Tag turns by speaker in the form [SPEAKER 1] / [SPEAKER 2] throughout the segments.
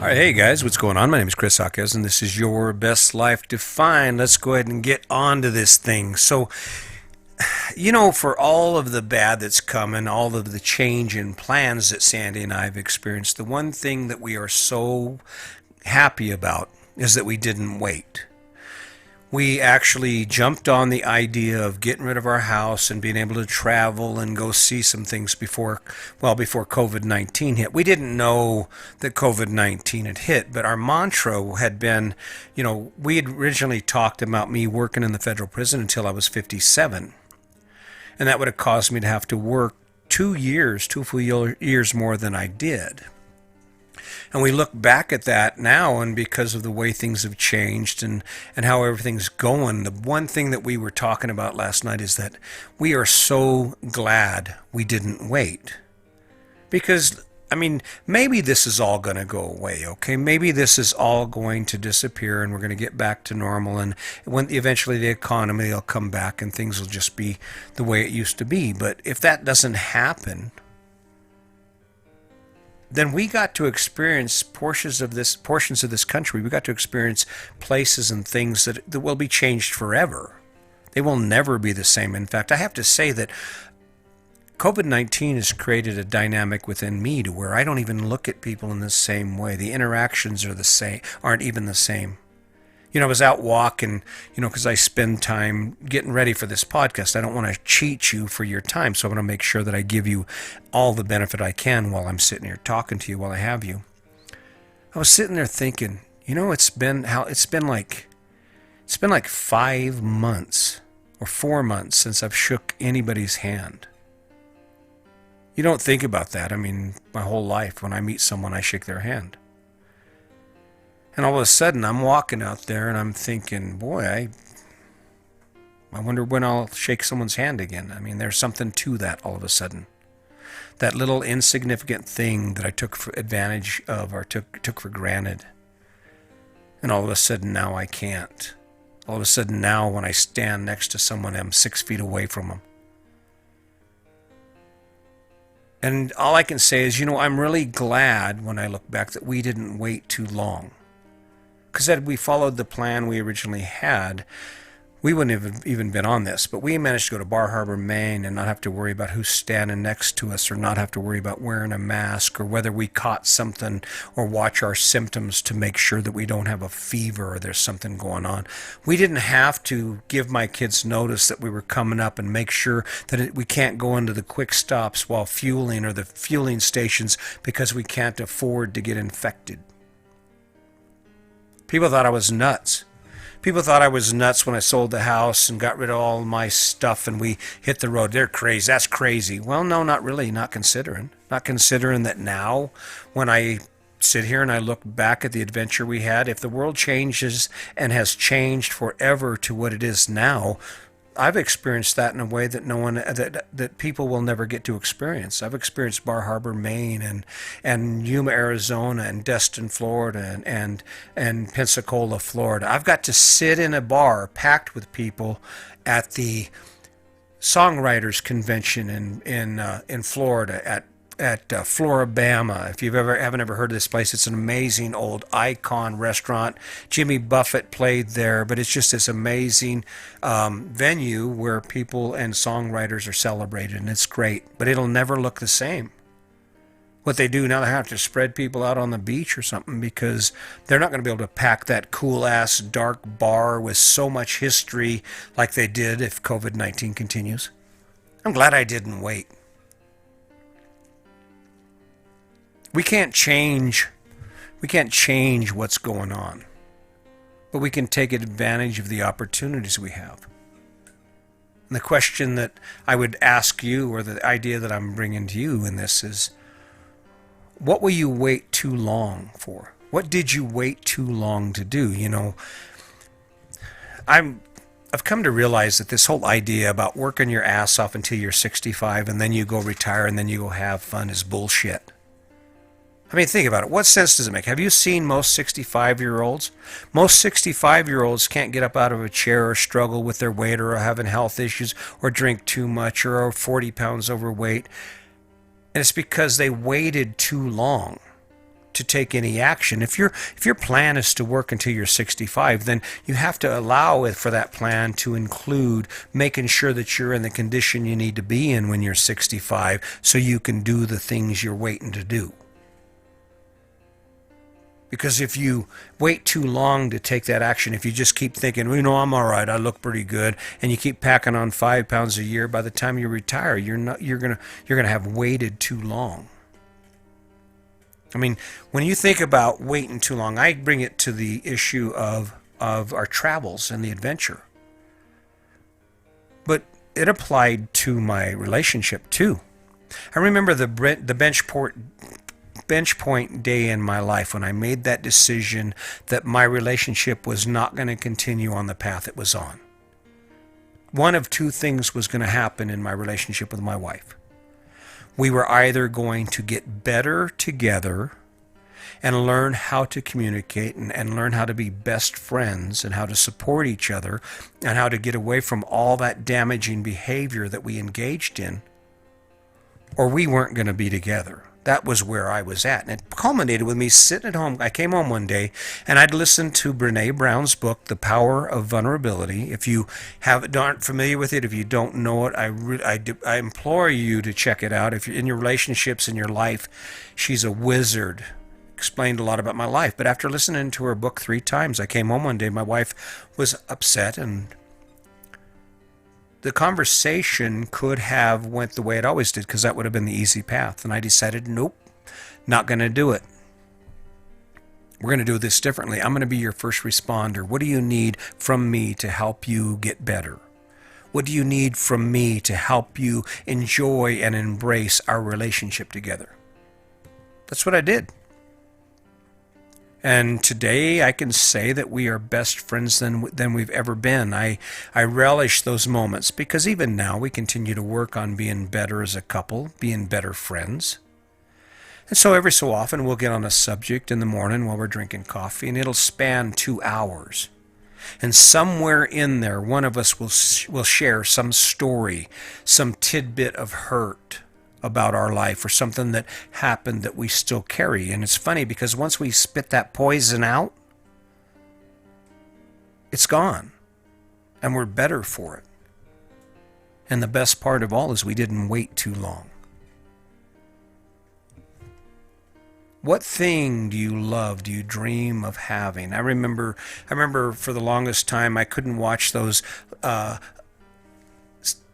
[SPEAKER 1] All right, hey guys, what's going on? My name is Chris Hawkes, and this is Your Best Life Defined. Let's go ahead and get on to this thing. For all of the bad that's coming, all of the change in plans that Sandy and I have experienced, the one thing that we are so happy about is that we didn't wait. We actually jumped on the idea of getting rid of our house and being able to travel and go see some things before COVID-19 hit. We didn't know that COVID-19 had hit, but our mantra had been, we had originally talked about me working in the federal prison until I was 57. And that would have caused me to have to work 2 full years more than I did. And we look back at that now, and because of the way things have changed and how everything's going, the one thing that we were talking about last night is that we are so glad we didn't wait. Because, maybe this is all going to go away, okay? Maybe this is all going to disappear and we're going to get back to normal, and when eventually the economy will come back and things will just be the way it used to be. But if that doesn't happen, then we got to experience portions of this country. We got to experience places and things that will be changed forever. They will never be the same. In fact, I have to say that COVID-19 has created a dynamic within me to where I don't even look at people in the same way. The interactions aren't even the same. I was out walking, because I spend time getting ready for this podcast. I don't want to cheat you for your time, so I want to make sure that I give you all the benefit I can while I'm sitting here talking to you while I have you. I was sitting there thinking, it's been like 5 months or 4 months since I've shook anybody's hand. You don't think about that. My whole life, when I meet someone, I shake their hand. And all of a sudden, I'm walking out there and I'm thinking, boy, I wonder when I'll shake someone's hand again. There's something to that all of a sudden. That little insignificant thing that I took for advantage of or took for granted. And all of a sudden now I can't. All of a sudden now when I stand next to someone, I'm 6 feet away from them. And all I can say is, I'm really glad when I look back that we didn't wait too long. Because had we followed the plan we originally had, we wouldn't have even been on this. But we managed to go to Bar Harbor, Maine, and not have to worry about who's standing next to us, or not have to worry about wearing a mask, or whether we caught something, or watch our symptoms to make sure that we don't have a fever or there's something going on. We didn't have to give my kids notice that we were coming up and make sure that we can't go into the quick stops while fueling or the fueling stations because we can't afford to get infected. People thought I was nuts. People thought I was nuts when I sold the house and got rid of all my stuff and we hit the road. They're crazy. That's crazy. Well, no, not really. Not considering. Not considering that now, when I sit here and I look back at the adventure we had, if the world changes and has changed forever to what it is now, I've experienced that in a way that that people will never get to experience. I've experienced Bar Harbor, Maine, and Yuma, Arizona, and Destin, Florida, and Pensacola, Florida. I've got to sit in a bar packed with people at the songwriters convention in Florida at Floribama. If you haven't ever heard of this place, it's an amazing old icon restaurant. Jimmy Buffett played there, but it's just this amazing venue where people and songwriters are celebrated, and it's great. But it'll never look the same. What they do now, they have to spread people out on the beach or something because they're not going to be able to pack that cool-ass dark bar with so much history like they did if COVID-19 continues. I'm glad I didn't wait. We can't change what's going on, but we can take advantage of the opportunities we have. And the question that I would ask you, or the idea that I'm bringing to you in this, is, what will you wait too long for? What did you wait too long to do? I've come to realize that this whole idea about working your ass off until you're 65 and then you go retire and then you go have fun is bullshit. Think about it. What sense does it make? Have you seen most 65-year-olds? Most 65-year-olds can't get up out of a chair or struggle with their weight or are having health issues or drink too much or are 40 pounds overweight. And it's because they waited too long. to take any action. If your plan is to work until you're 65, then you have to allow it for that plan to include making sure that you're in the condition you need to be in when you're 65 so you can do the things you're waiting to do. Because if you wait too long to take that action, if you just keep thinking, well, I'm all right, I look pretty good, and you keep packing on 5 pounds a year, by the time you retire, you're gonna have waited too long. I mean, when you think about waiting too long, I bring it to the issue of our travels and the adventure. But it applied to my relationship too. I remember the bench point day in my life when I made that decision that my relationship was not going to continue on the path it was on. One of two things was going to happen in my relationship with my wife. We were either going to get better together and learn how to communicate and learn how to be best friends and how to support each other and how to get away from all that damaging behavior that we engaged in, or we weren't going to be together. That was where I was at. And it culminated with me sitting at home. I came home one day and I'd listened to Brene Brown's book, The Power of Vulnerability. If you aren't familiar with it, if you don't know it, I implore you to check it out. If you're in your relationships, in your life, she's a wizard. Explained a lot about my life. But after listening to her book 3 times, I came home one day. My wife was upset, and the conversation could have went the way it always did, because that would have been the easy path. And I decided, nope, not going to do it. We're going to do this differently. I'm going to be your first responder. What do you need from me to help you get better? What do you need from me to help you enjoy and embrace our relationship together? That's what I did. And today I can say that we are best friends than we've ever been. I relish those moments because even now we continue to work on being better as a couple, being better friends. And so every so often we'll get on a subject in the morning while we're drinking coffee, and it'll span 2 hours. And somewhere in there, one of us will share some story, some tidbit of hurt about our life, or something that happened that we still carry. And it's funny because once we spit that poison out, it's gone, and we're better for it. And the best part of all is we didn't wait too long. What thing do you love, do you dream of having? I remember for the longest time I couldn't watch those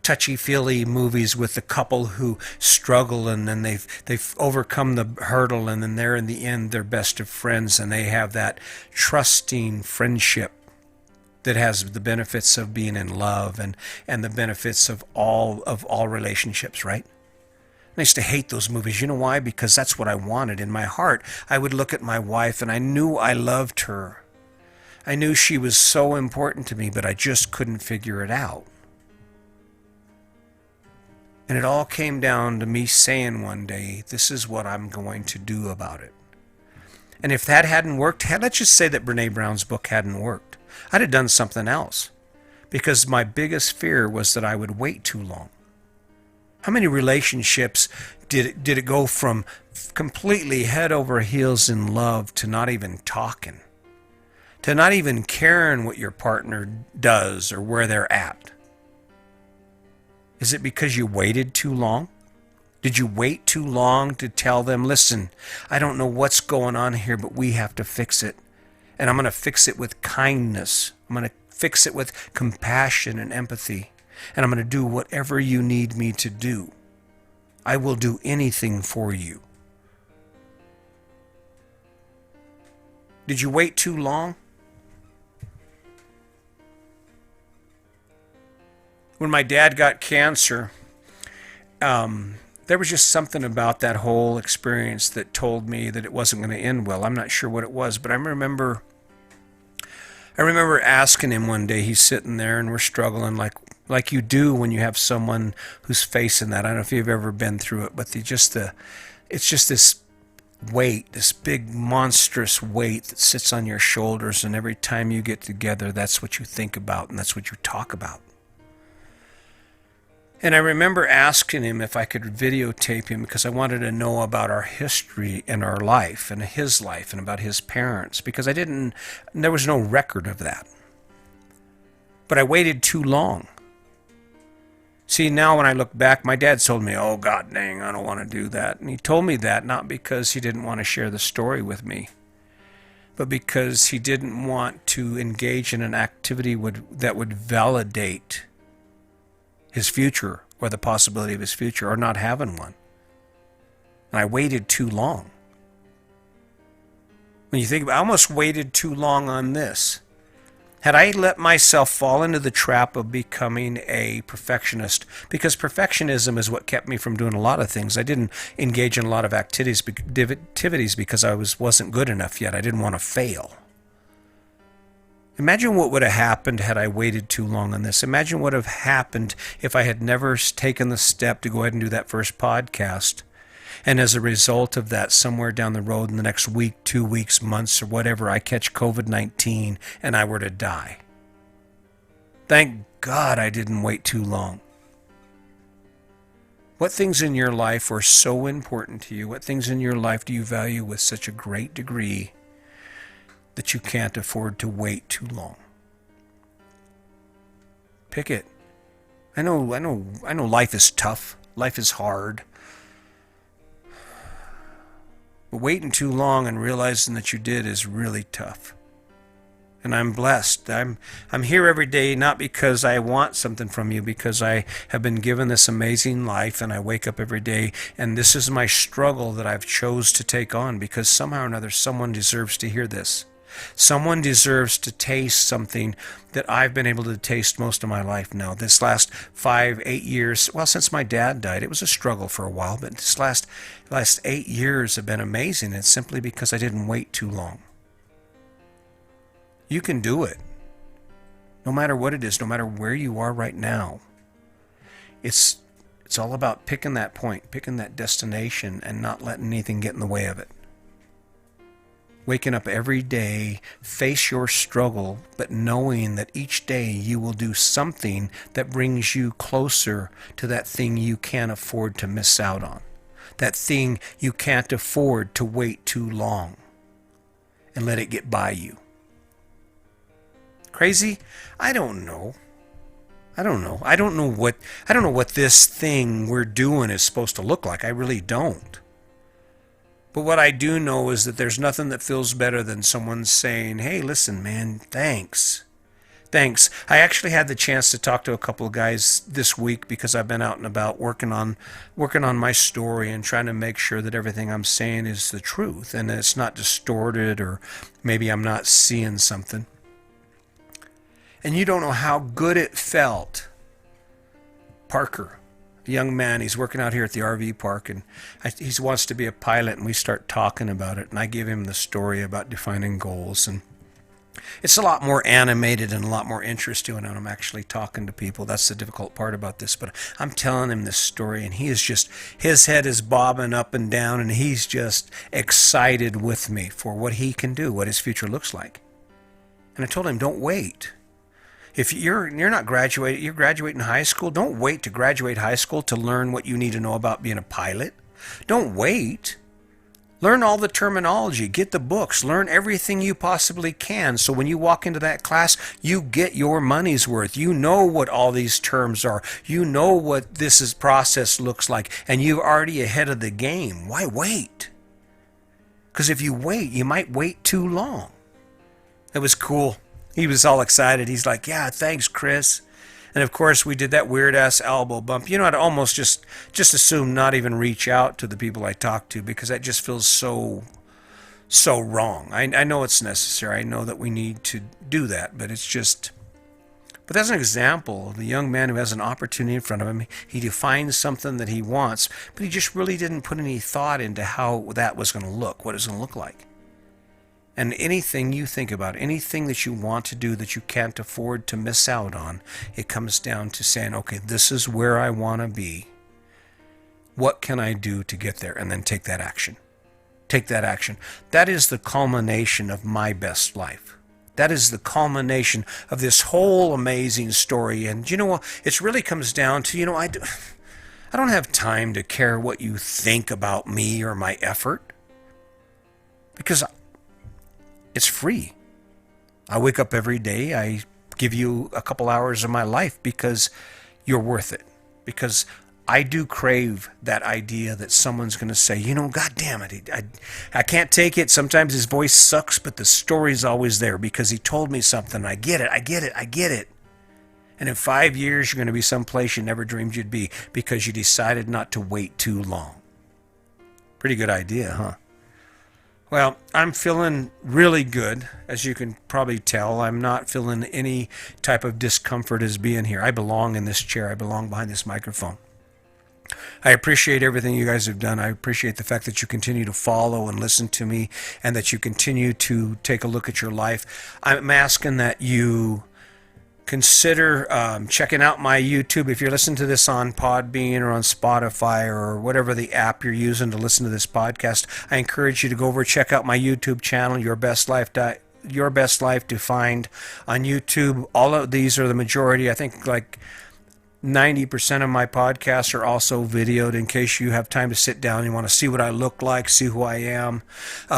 [SPEAKER 1] touchy-feely movies with the couple who struggle, and then they've overcome the hurdle, and then they're in the end they're best of friends, and they have that trusting friendship that has the benefits of being in love and the benefits of all relationships, right? I used to hate those movies. You know why? Because that's what I wanted in my heart. I would look at my wife and I knew I loved her. I knew she was so important to me, but I just couldn't figure it out. And it all came down to me saying one day, this is what I'm going to do about it. And if that hadn't worked, let's just say that Brene Brown's book hadn't worked, I'd have done something else. Because my biggest fear was that I would wait too long. How many relationships did it go from completely head over heels in love to not even talking? To not even caring what your partner does or where they're at? Is it because you waited too long? Did you wait too long to tell them, listen, I don't know what's going on here, but we have to fix it. And I'm going to fix it with kindness. I'm going to fix it with compassion and empathy. And I'm going to do whatever you need me to do. I will do anything for you. Did you wait too long? When my dad got cancer, there was just something about that whole experience that told me that it wasn't going to end well. I'm not sure what it was, but I remember asking him one day. He's sitting there and we're struggling like you do when you have someone who's facing that. I don't know if you've ever been through it, but it's just this weight, this big monstrous weight that sits on your shoulders, and every time you get together, that's what you think about and that's what you talk about. And I remember asking him if I could videotape him because I wanted to know about our history and our life and his life and about his parents because there was no record of that. But I waited too long. See, now when I look back, my dad told me, oh, God dang, I don't want to do that. And he told me that not because he didn't want to share the story with me, but because he didn't want to engage in an activity that would validate his future or the possibility of his future or not having one. And I waited too long. When you think about it, I almost waited too long on this. Had I let myself fall into the trap of becoming a perfectionist, because perfectionism is what kept me from doing a lot of things. I didn't engage in a lot of activities because I wasn't good enough yet. I didn't want to fail. Imagine what would have happened had I waited too long on this. Imagine what would have happened if I had never taken the step to go ahead and do that first podcast. And as a result of that, somewhere down the road in the next week, 2 weeks, months, or whatever, I catch COVID-19 and I were to die. Thank God I didn't wait too long. What things in your life are so important to you? What things in your life do you value with such a great degree that you can't afford to wait too long? Pick it. I know life is tough. Life is hard. But waiting too long and realizing that you did is really tough. And I'm blessed. I'm here every day not because I want something from you, because I have been given this amazing life and I wake up every day and this is my struggle that I've chose to take on because somehow or another someone deserves to hear this. Someone deserves to taste something that I've been able to taste most of my life now. This last 5-8 years, well, since my dad died, it was a struggle for a while, but this last 8 years have been amazing. It's simply because I didn't wait too long. You can do it. No matter what it is, no matter where you are right now. It's all about picking that point, picking that destination, and not letting anything get in the way of it. Waking up every day, face your struggle, but knowing that each day you will do something that brings you closer to that thing you can't afford to miss out on. That thing you can't afford to wait too long and let it get by you. Crazy? I don't know. I don't know what this thing we're doing is supposed to look like. I really don't. But what I do know is that there's nothing that feels better than someone saying, hey, listen, man, thanks. Thanks. I actually had the chance to talk to a couple of guys this week because I've been out and about working on my story and trying to make sure that everything I'm saying is the truth and that it's not distorted or maybe I'm not seeing something. And you don't know how good it felt. Parker, a young man, he's working out here at the RV park, and he wants to be a pilot, and we start talking about it, and I give him the story about defining goals, and it's a lot more animated and a lot more interesting when I'm actually talking to people. That's the difficult part about this, but I'm telling him this story, and he is just, his head is bobbing up and down, and he's just excited with me for what he can do, what his future looks like. And I told him, don't wait. If you're not graduating, you're graduating high school, don't wait to graduate high school to learn what you need to know about being a pilot. Don't wait. Learn all the terminology, get the books, learn everything you possibly can so when you walk into that class, you get your money's worth. You know what all these terms are. You know what this process looks like, and you're already ahead of the game. Why wait? Because if you wait, you might wait too long. It was cool. He was all excited. He's like, yeah, thanks, Chris. And of course, we did that weird-ass elbow bump. You know, I'd almost just assume not even reach out to the people I talk to because that just feels so wrong. I know it's necessary. I know that we need to do that, but it's just... But that's an example of a young man who has an opportunity in front of him. He defines something that he wants, but he just really didn't put any thought into how that was going to look, what it was going to look like. And anything you think about, anything that you want to do that you can't afford to miss out on, it comes down to saying, okay, this is where I want to be. What can I do to get there? And then take that action. Take that action. That is the culmination of my best life. That is the culmination of this whole amazing story. And you know what? It really comes down to, I don't have time to care what you think about me or my effort because it's free. I wake up every day. I give you a couple hours of my life because you're worth it. Because I do crave that idea that someone's going to say, God damn it, I can't take it. Sometimes his voice sucks, but the story's always there because he told me something. I get it, I get it, I get it. And in 5 years, you're going to be someplace you never dreamed you'd be because you decided not to wait too long. Pretty good idea, huh? Well, I'm feeling really good. As you can probably tell, I'm not feeling any type of discomfort as being here. I belong in this chair. I belong behind this microphone. I appreciate everything you guys have done. I appreciate the fact that you continue to follow and listen to me and that you continue to take a look at your life. I'm asking that you consider checking out my YouTube. If you're listening to this on Podbean or on Spotify or whatever the app you're using to listen to this podcast, I encourage you to go over and check out my YouTube channel, Your Best Life Defined on YouTube. All of these are the majority. I think like 90% of my podcasts are also videoed in case you have time to sit down and you want to see what I look like, see who I am.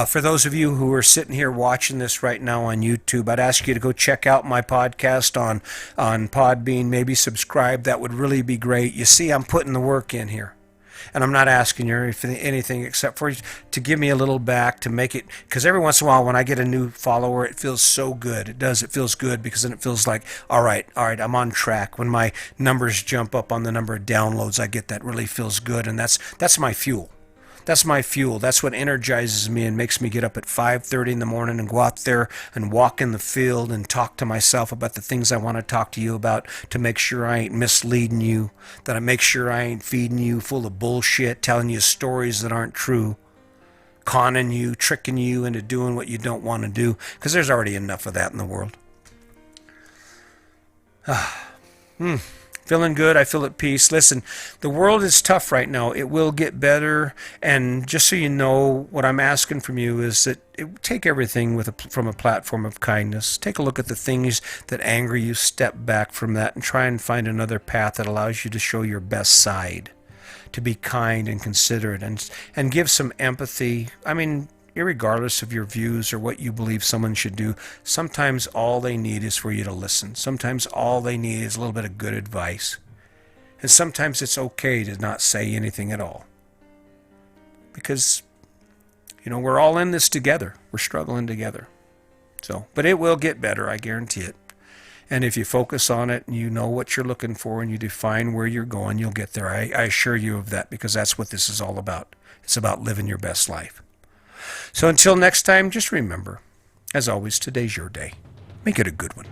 [SPEAKER 1] For those of you who are sitting here watching this right now on YouTube, I'd ask you to go check out my podcast on Podbean, maybe subscribe. That would really be great. You see, I'm putting the work in here. And I'm not asking you for anything except for to give me a little back to make it, because every once in a while when I get a new follower, it feels so good. It does. It feels good because then it feels like, all right, I'm on track. When my numbers jump up on the number of downloads, I get that really feels good. And that's my fuel. That's my fuel. That's what energizes me and makes me get up at 5:30 in the morning and go out there and walk in the field and talk to myself about the things I want to talk to you about to make sure I ain't misleading you, that I make sure I ain't feeding you full of bullshit, telling you stories that aren't true, conning you, tricking you into doing what you don't want to do, because there's already enough of that in the world. Feeling good. I feel at peace. Listen, the world is tough right now. It will get better. And just so you know, what I'm asking from you is that take everything from a platform of kindness. Take a look at the things that anger you. Step back from that and try and find another path that allows you to show your best side, to be kind and considerate and give some empathy. I mean, irregardless of your views or what you believe someone should do, sometimes all they need is for you to listen. Sometimes all they need is a little bit of good advice. And sometimes it's okay to not say anything at all. Because, we're all in this together. We're struggling together. But it will get better, I guarantee it. And if you focus on it and you know what you're looking for and you define where you're going, you'll get there. I assure you of that, because that's what this is all about. It's about living your best life. So until next time, just remember, as always, today's your day. Make it a good one.